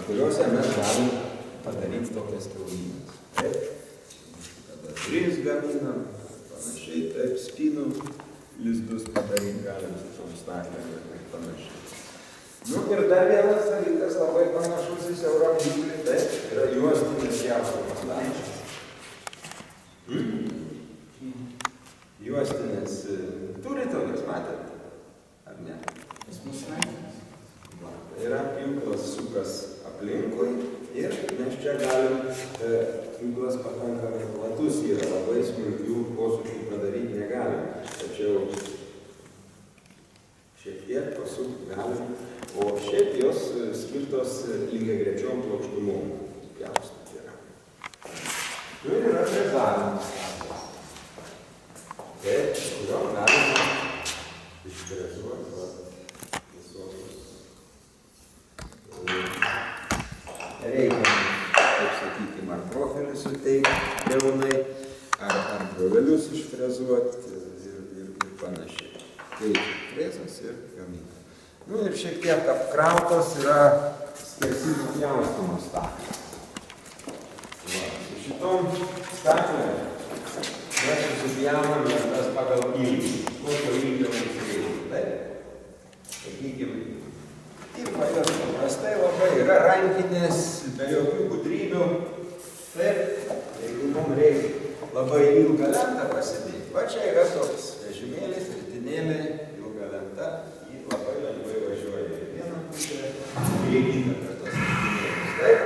kuriuose mes galim padaryti tokias kiaulines. Taip, tada duris gaminam, panašiai, taip, spynų lizdus padaryti galim su tom staklėm ir panašiai. Nu ir dar vienas dalykas labai panašus į siauram gyvulį, taip, yra juostinis pjaustymas staklių. Juostinės turi tokias, matėte? Ar ne? Tai yra pjūklas sukas aplinkui ir mes čia galim, pjūklas pakankamai platus yra, labai smulkių posūkių padaryti negalim, tačiau šiek tiek pasukti galim, o šiaip jos skirtos lygiagrečiom plokštumom pjaustyti yra. Nu ir yra frezavimas. Taip, kuriuom galima išfrezuoti visokius reikiamus, taip sakykime, ar profilius suteikti pilnai, ar brovelius išfrezuoti ir panašiai. Tai frezas ir gamina. Nu ir šiek tiek apkrautos yra skersinių pjaustymo staklės. Su šitom staklėm mes susipjauname tas pagal ilgį. Kokio ilgio mums reikia. Taip? Sakykime. Ir jos paprastai labai yra rankinės, be jokių gudrybių. Taip? Jeigu mums reikia labai ilgą lentą pasidėti. Va čia yra toks vežimėlis, ritinėlė, ilga lenta. Ji labai lengvai važiuoja į vieną pusę, į kitą per tos ritinėlius. Taip?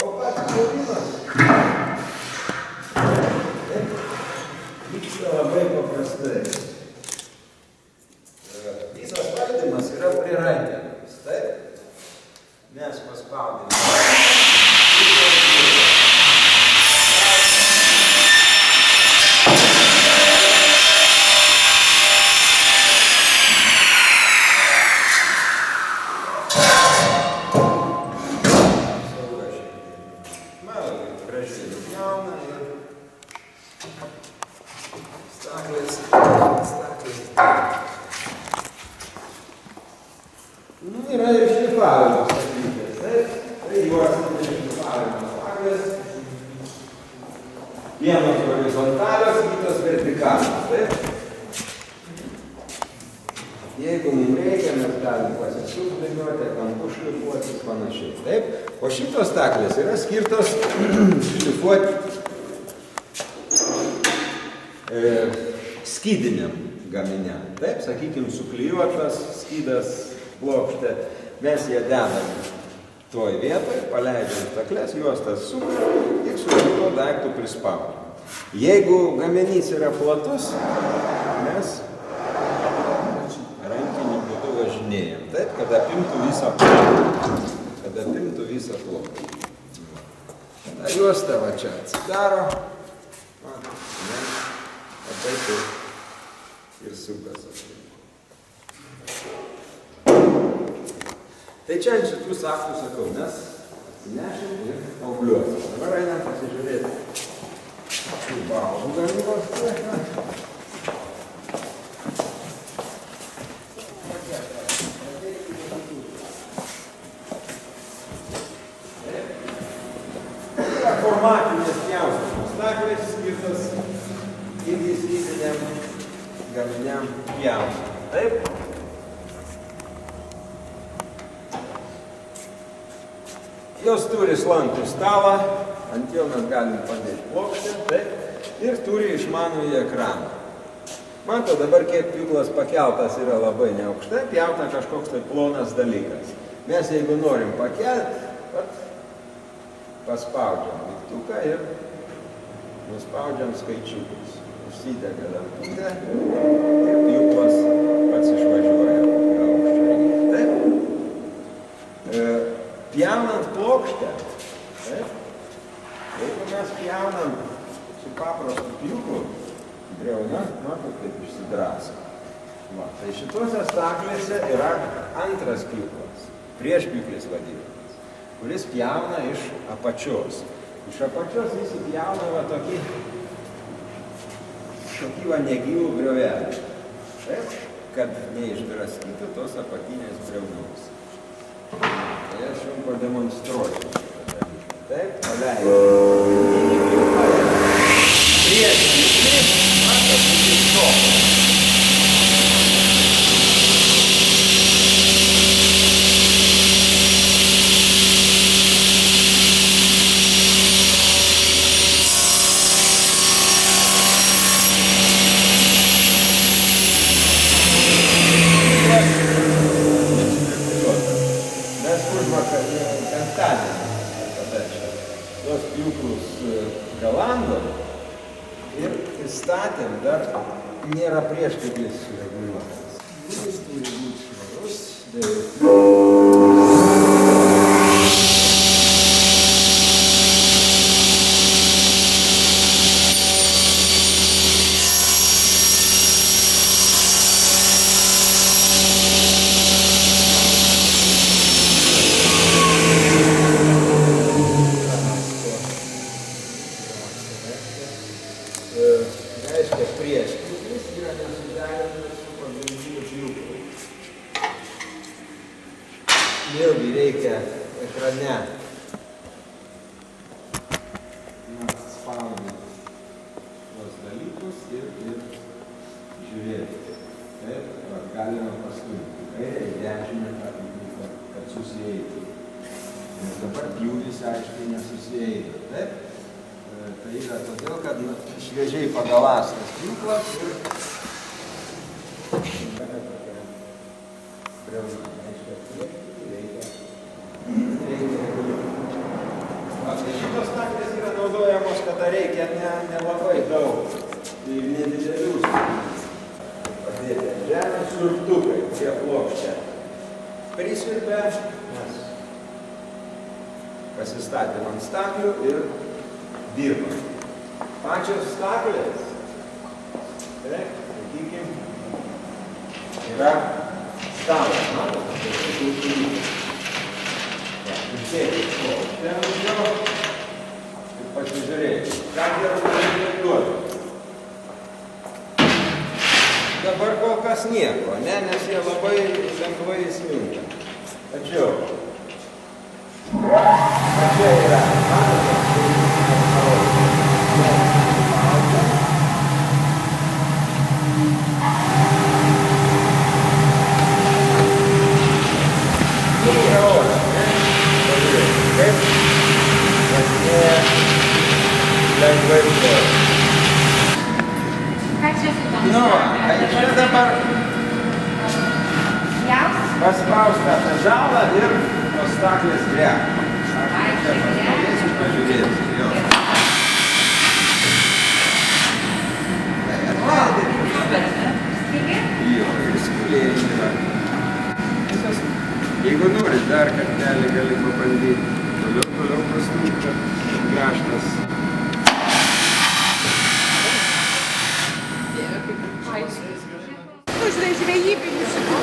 O pats pjovimas vyksta labai paprastai. Visas valdymas yra prie rankenos. Taip? Mes paspaudėme. Yra ir šlifavimas atlikęs, taip? Tai juostinės šlifavimas staklės. Vienos horizontalios, kitos vertikalios, taip? Jeigu mums reikia, mes galim pasisukdiniuoti, kampus šlifuoti, panašiai, taip? O šitos staklės yra skirtos šlifuoti skydiniam gaminiam, taip? Sakykime, suklijuotas skydas plokštę, mes ją dedame toj vietoj, paleidžiam stakles, juostas sukam ir su šito daiktu prispaudžiam. Jeigu gaminys yra platus, mes rankiniu būdu važinėjam, taip, kad apimtų visą plotą. Kad apimtų visą plotą. Ta juosta va čia atsidaro, o taip ir sukas aplink. Tai čia ant šitų saktų sakau, mes atsinešim ir augliuosim. Dabar einam pasižiūrėti šių baldų gamybos techną. Tai yra formatinės pjaustymo staklės skirtas irgi skydiniam gaminiam pjaustyti. Taip? Jos turi slankų stalą, ant jo mes galim padėti plokštę, taip, ir turi išmanųjį ekraną. Mato dabar, kiek pjūklas pakeltas yra labai neaukštai, pjauta kažkoks tai plonas dalykas. Mes jeigu norim pakelti, paspaudžiam mygtuką ir nuspaudžiam skaičiukus. Užsidega lemputė ir pjūklas pats išvažiuoja aukščiau. Taip? Pjaunant plokštę, taip? Jeigu mes pjaunam su paprastu pjūklu, briauna, matot, kaip išsidraso. Tai šitose staklėse yra antras pjūklas, priešpjūklis vadinamas, kuris pjauna iš apačios. Iš apačios jis įpjauna va tokį va negyvų briovelį, kad neišdraskytų tos apatinės briaunos. Tai aš jums pademonstruosiu šitą dalyką. Taip, paleidžiu. Prieš judrį, matot, iki to. Tuos pjūklus galandom ir įstatėm, dar nėra prieškablis sureguliuotas. Jis turi būti švarus, reiškia priešpjūklis yra nesuderinamas su pagrindiniu pjūklu. Vėlgi reikia ekrane spaudyti tuos dalykus ir žiūrėti. Taip, galima pastumti kairę į dešinę, kad susieitų. Nes dabar pjūvis aiškiai nesusieina. Taip? Tai yra todėl, kad šviežiai pagalastas pjūklas ir šitos staklės yra naudojamos, kada reikia nelabai daug ir nedidelių staklės. Padėti ant žemės siurbtukai, kurie plokščia prisiurbia, mes pasistatėm ant staklių ir dirbam. Pačios staklės, sakykim, yra stalas, matot, tai kultūrinis. Uždėkit plokštę ant jo ir pasižiūrėkit, ką gerai duoda. Dabar kol kas nieko, ne, nes jie labai lengvai įsminga. Tačiau, čia yra, lengvai užduoda. Ką čia su tom? Nu, tai čia dabar paspausta pedalą ir tos staklės greb. Aš čia pastovėsiu, pažiūrėsiu. Jo. Jo, ir skulėjai yra. Jeigu nori, dar kartelį gali pabandyti. Toliau pastumti, kad grąžtas. Žinai, žvejybinių šitų.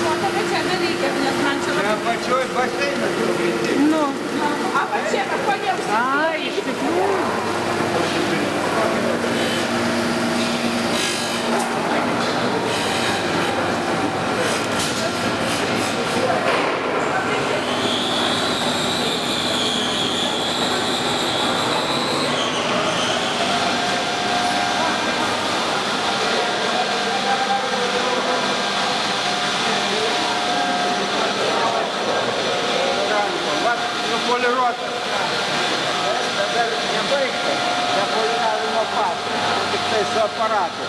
O tada čia nereikia, nes man čia labai... Apačioj baseiną turbūt. Nu, apačia, kodėl? Ai, iš tikrųjų. Poliruotas. Dar nebaigtas. Depoliravimo pasas. Tik tai su aparatu.